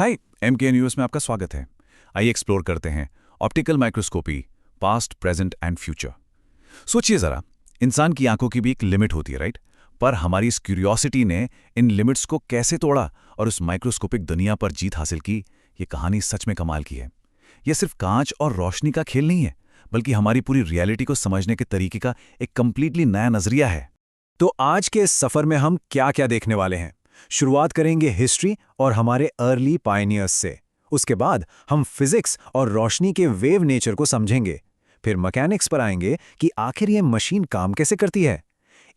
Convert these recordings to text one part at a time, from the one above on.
हाय, MK news में आपका स्वागत है। आइए एक्सप्लोर करते हैं optical microscopy, past, present and future. सोचिए ज़रा, इंसान की आंखों की भी एक लिमिट होती है, राइट? पर हमारी इस क्यूरियोसिटी ने इन लिमिट्स को कैसे तोड़ा और उस माइक्रोस्कोपिक दुनिया पर जीत हासिल की, ये कहानी सच में कमाल की है। यह सिर्फ कांच और रोशनी का खेल नहीं है, बल्कि हमारी पूरी रियलिटी को समझने के तरीके का एक कंप्लीटली नया नजरिया है। तो आज के इस सफर में हम क्या-क्या देखने वाले हैं? शुरुआत करेंगे हिस्ट्री और हमारे अर्ली पायनियर्स से। उसके बाद हम फिजिक्स और रोशनी के वेव नेचर को समझेंगे। फिर मैकेनिक्स पर आएंगे कि आखिर ये मशीन काम कैसे करती है।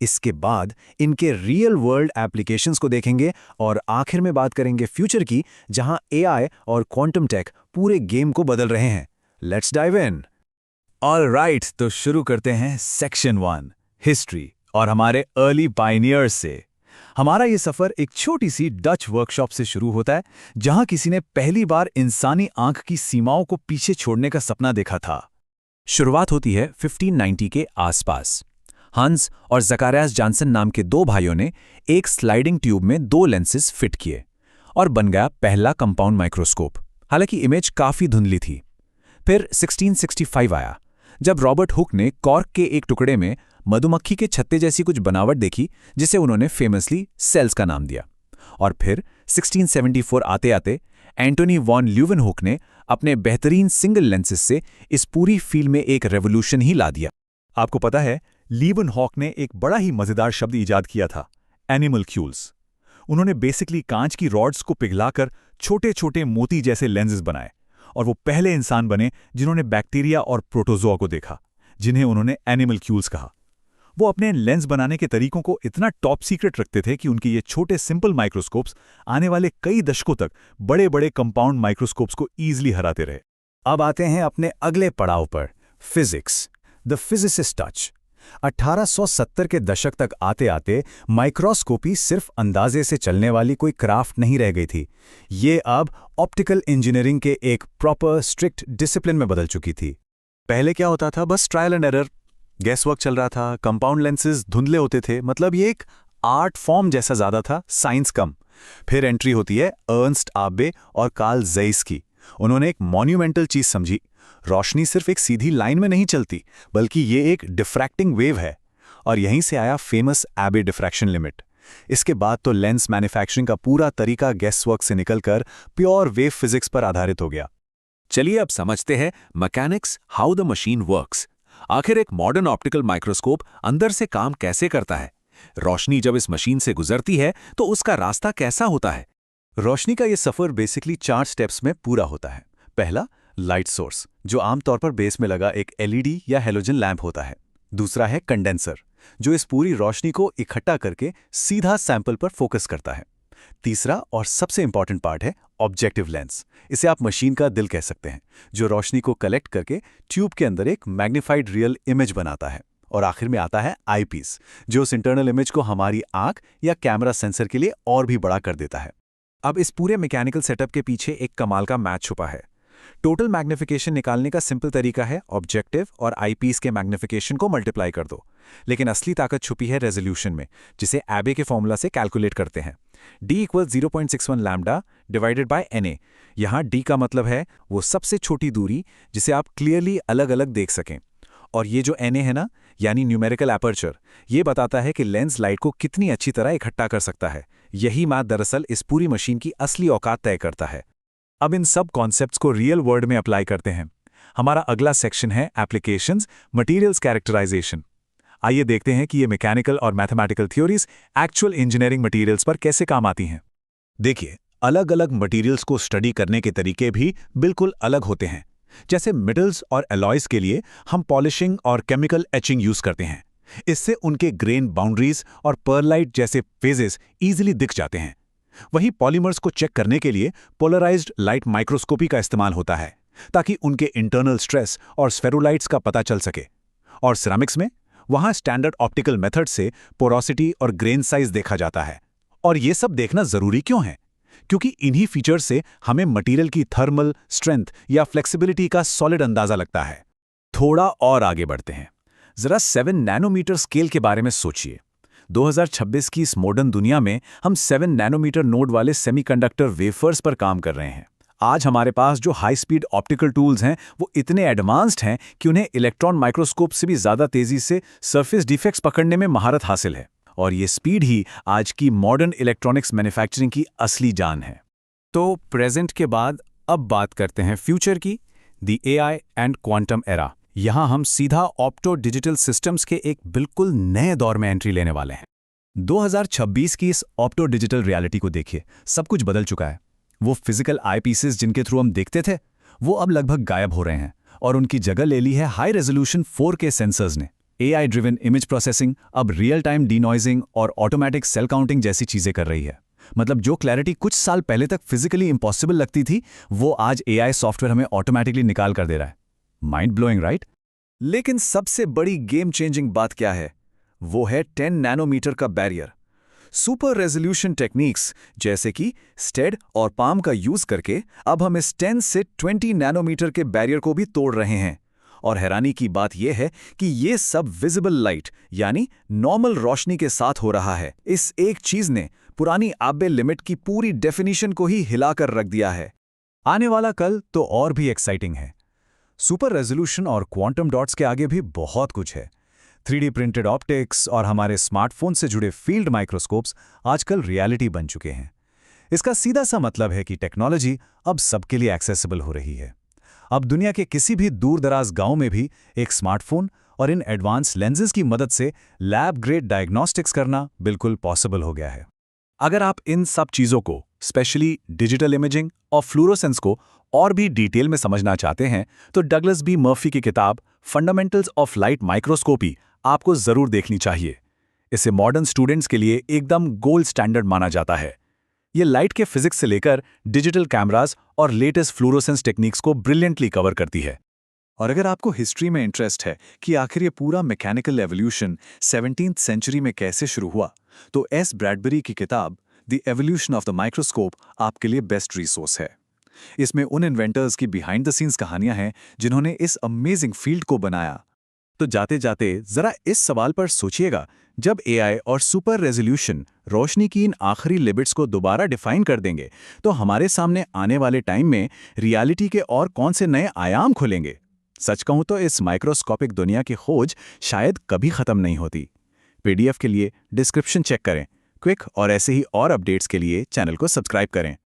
इसके बाद इनके रियल वर्ल्ड एप्लीकेशंस को देखेंगे और आखिर में बात करेंगे फ्यूचर की, जहां एआई और क्वांटम टेक पूरे गेम को बदल रहे हैं। Let's dive in. ऑलराइट, तो शुरू करते हैं सेक्शन 1, हिस्ट्री और हमारे अर्ली पायनियर्स से। हमारा ये सफर एक छोटी सी डच वर्कशॉप से शुरू होता है, जहां किसी ने पहली बार इंसानी आंख की सीमाओं को पीछे छोड़ने का सपना देखा था। शुरुआत होती है 1590 के आसपास। हंस और ज़कारियास जॉनसन नाम के दो भाइयों ने एक स्लाइडिंग ट्यूब में 2 लेंसेज फिट किए और बन गया पहला कंपाउंड माइक्रोस्कोप। हालांकि इमेज काफी धुंधली थी। फिर 1665 आया, जब रॉबर्ट हुक ने कॉर्क के एक टुकड़े में मधुमक्खी के छत्ते जैसी कुछ बनावट देखी, जिसे उन्होंने फेमसली सेल्स का नाम दिया। और फिर 1674 आते आते एंटोनी वॉन ल्यूवेनहुक ने अपने बेहतरीन सिंगल लेंसेज से इस पूरी फील्ड में एक रेवोल्यूशन ही ला दिया। आपको पता है, लीवेनहॉक ने एक बड़ा ही मजेदार शब्द इजाद किया था, एनिमलक्यूल्स। उन्होंने बेसिकली कांच की रॉड्स को पिघलाकर छोटे छोटे मोती जैसे लेंसेज बनाए, और वो पहले इंसान बने जिन्होंने बैक्टीरिया और प्रोटोजोआ को देखा, जिन्हें उन्होंने एनिमलक्यूल्स कहा। वो अपने लेंस बनाने के तरीकों को इतना टॉप सीक्रेट रखते थे कि उनके ये छोटे सिंपल माइक्रोस्कोप्स आने वाले कई दशकों तक बड़े बड़े कंपाउंड माइक्रोस्कोप्स को ईजिली हराते रहे। अब आते हैं अपने अगले पड़ाव पर, फिजिक्स, द फिजिसिस्ट टच। 1870 के दशक तक आते आते माइक्रोस्कोपी सिर्फ अंदाजे से चलने वाली कोई क्राफ्ट नहीं रह गई थी। ये अब ऑप्टिकल इंजीनियरिंग के एक प्रॉपर स्ट्रिक्ट डिसिप्लिन में बदल चुकी थी। पहले क्या होता था, बस trial and error, gas work चल रहा था, कंपाउंड लेंसेज धुंधले होते थे, मतलब ये एक आर्ट फॉर्म जैसा ज्यादा था, साइंस कम। फिर एंट्री होती है अर्नस्ट आबे और कार्ल ज़ेइस की। उन्होंने एक मॉन्यूमेंटल चीज समझी, रोशनी सिर्फ एक सीधी लाइन में नहीं चलती, बल्कि ये एक डिफ्रैक्टिंग वेव है। और यहीं से आया फेमस आबे डिफ्रैक्शन लिमिट। इसके बाद तो लेंस मैन्युफैक्चरिंग का पूरा तरीका गैस वर्क से निकलकर प्योर वेव फिजिक्स पर आधारित हो गया। चलिए अब समझते हैं mechanics, how the machine works. आखिर एक मॉडर्न ऑप्टिकल माइक्रोस्कोप अंदर से काम कैसे करता है? रोशनी जब इस मशीन से गुजरती है तो उसका रास्ता कैसा होता है? रोशनी का ये सफर बेसिकली 4 स्टेप्स में पूरा होता है। पहला, लाइट सोर्स, जो आमतौर पर बेस में लगा एक एलईडी या हेलोजन लैंप होता है। दूसरा है कंडेंसर, जो इस पूरी रोशनी को इकट्ठा करके सीधा सैंपल पर फोकस करता है। तीसरा और सबसे इंपॉर्टेंट पार्ट है ऑब्जेक्टिव लेंस। इसे आप मशीन का दिल कह सकते हैं, जो रोशनी को कलेक्ट करके ट्यूब के अंदर एक मैग्नीफाइड रियल इमेज बनाता है। और आखिर में आता है आईपीस, जो उस इंटरनल इमेज को हमारी आंख या कैमरा सेंसर के लिए और भी बड़ा कर देता है। अब इस पूरे मैकेनिकल सेटअप के पीछे एक कमाल का मैच छुपा है। टोटल मैग्निफिकेशन निकालने का सिंपल तरीका है ऑब्जेक्टिव और आईपीस के मैग्निफिकेशन को मल्टीप्लाई कर दो। लेकिन असली ताकत छुपी है रेजोल्यूशन में, जिसे एबे के फॉर्मूला से कैलकुलेट करते हैं। D = 0.61 lambda divided by Na। यहाँ D का मतलब है वो सबसे छोटी दूरी जिसे आप क्लियरली अलग अलग देख सकें। और ये जो Na है ना, यानी न्यूमेरिकल एपर्चर, ये बताता है कि लेंस लाइट को कितनी अच्छी तरह इकट्ठा कर सकता है। यही मैथ दरअसल इस पूरी मशीन की असली औकात तय करता है। अब इन सब कॉन्सेप्ट्स को रियल वर्ल्ड में अप्लाई करते हैं। हमारा अगला सेक्शन है एप्लीकेशंस, मटेरियल्स कैरेक्टराइजेशन। आइए देखते हैं कि ये मैकेनिकल और mathematical theories actual engineering materials पर कैसे काम आती हैं। देखिए, अलग अलग मटेरियल्स को स्टडी करने के तरीके भी बिल्कुल अलग होते हैं। जैसे मेटल्स और एलॉयज के लिए हम पॉलिशिंग और केमिकल एचिंग यूज करते हैं। इससे उनके ग्रेन बाउंड्रीज और परलाइट जैसे फेजेस इजीली दिख जाते हैं। वहीं पॉलीमर्स को चेक करने के लिए पोलराइज्ड लाइट माइक्रोस्कोपी का इस्तेमाल होता है, ताकि उनके इंटरनल स्ट्रेस और स्फेरोलाइट्स का पता चल सके। और सिरामिक्स में वहां स्टैंडर्ड ऑप्टिकल मेथड से पोरोसिटी और ग्रेन साइज देखा जाता है। और ये सब देखना जरूरी क्यों है? क्योंकि इन्हीं फीचर से हमें मटेरियल की थर्मल स्ट्रेंथ या फ्लेक्सिबिलिटी का सॉलिड अंदाजा लगता है। थोड़ा और आगे बढ़ते हैं, जरा 7 नैनोमीटर स्केल के बारे में सोचिए। 2026 की इस मॉडर्न दुनिया में हम 7 नैनोमीटर नोड वाले सेमीकंडक्टर वेफर्स पर काम कर रहे हैं। आज हमारे पास जो हाई स्पीड ऑप्टिकल टूल्स हैं वो इतने एडवांस्ड हैं कि उन्हें इलेक्ट्रॉन माइक्रोस्कोप से भी ज़्यादा तेज़ी से सरफेस डिफेक्ट्स पकड़ने में महारत हासिल है। और ये स्पीड ही आज की मॉडर्न इलेक्ट्रॉनिक्स मैन्युफैक्चरिंग की असली जान है। तो प्रेजेंट के बाद अब बात करते हैं फ्यूचर की, the AI and quantum era. यहाँ हम सीधा ऑप्टो डिजिटल सिस्टम्स के एक बिल्कुल नए दौर में एंट्री लेने वाले हैं। 2026 की इस ऑप्टो डिजिटल रियलिटी को देखिए, सब कुछ बदल चुका है। वो फिजिकल आई पीसेस जिनके थ्रू हम देखते थे, वो अब लगभग गायब हो रहे हैं और उनकी जगह ले ली है हाई रेजोल्यूशन 4K सेंसर्स ने। AI ड्रिवन इमेज प्रोसेसिंग अब रियल टाइम डीनॉइजिंग और ऑटोमेटिक सेल काउंटिंग जैसी चीजें कर रही है। मतलब जो क्लैरिटी कुछ साल पहले तक फिजिकली इम्पॉसिबल लगती थी, वो आज AI सॉफ्टवेयर हमें ऑटोमेटिकली निकाल कर दे रहा है। Mind blowing, right? लेकिन सबसे बड़ी गेम चेंजिंग बात क्या है? वो है 10 नैनोमीटर का बैरियर। सुपर रेजोल्यूशन टेक्निक्स जैसे कि स्टेड और पाम का यूज करके अब हम इस 10 से 20 नैनोमीटर के बैरियर को भी तोड़ रहे हैं। और हैरानी की बात यह है कि ये सब विजिबल लाइट यानी नॉर्मल रोशनी के साथ हो रहा है। इस एक चीज ने पुरानी आब्बे लिमिट की पूरी डेफिनेशन को ही हिलाकर रख दिया है। आने वाला कल तो और भी एक्साइटिंग है। सुपर रेजोल्यूशन और क्वांटम डॉट्स के आगे भी बहुत कुछ है। 3D प्रिंटेड ऑप्टिक्स और हमारे स्मार्टफोन से जुड़े फील्ड माइक्रोस्कोप्स आजकल रियलिटी बन चुके हैं। इसका सीधा सा मतलब है कि टेक्नोलॉजी अब सबके लिए एक्सेसिबल हो रही है। अब दुनिया के किसी भी दूर दराज गांव में भी एक स्मार्टफोन और इन एडवांस लेंसेज की मदद से लैब ग्रेड डायग्नोस्टिक्स करना बिल्कुल पॉसिबल हो गया है। अगर आप इन सब चीज़ों को, स्पेशली डिजिटल इमेजिंग और फ्लूरोसेंस को और भी डिटेल में समझना चाहते हैं, तो डगलस बी मर्फी की किताब फंडामेंटल्स ऑफ लाइट माइक्रोस्कोपी आपको ज़रूर देखनी चाहिए। इसे मॉडर्न स्टूडेंट्स के लिए एकदम गोल्ड स्टैंडर्ड माना जाता है। ये लाइट के फिजिक्स से लेकर डिजिटल कैमरास और लेटेस्ट फ्लूरोसेंस टेक्निक्स को ब्रिलियंटली कवर करती है। और अगर आपको हिस्ट्री में इंटरेस्ट है कि आखिर ये पूरा मैकेनिकल एवोल्यूशन 17th सेंचुरी में कैसे शुरू हुआ, तो एस ब्रैडबरी की किताब the evolution of the microscope आपके लिए बेस्ट रिसोर्स है। इसमें उन इन्वेंटर्स की बिहाइंड द सीन्स कहानियां हैं जिन्होंने इस अमेजिंग फील्ड को बनाया। तो जाते जाते जरा इस सवाल पर सोचिएगा, जब AI और सुपर रेजोल्यूशन रोशनी की इन आखिरी लिमिट्स को दोबारा डिफाइन कर देंगे, तो हमारे सामने आने वाले टाइम में रियलिटी के और कौन से नए आयाम खुलेंगे? सच कहूं तो इस माइक्रोस्कोपिक दुनिया की खोज शायद कभी खत्म नहीं होती। PDF के लिए डिस्क्रिप्शन चेक करें। क्विक और ऐसे ही और अपडेट्स के लिए चैनल को सब्सक्राइब करें।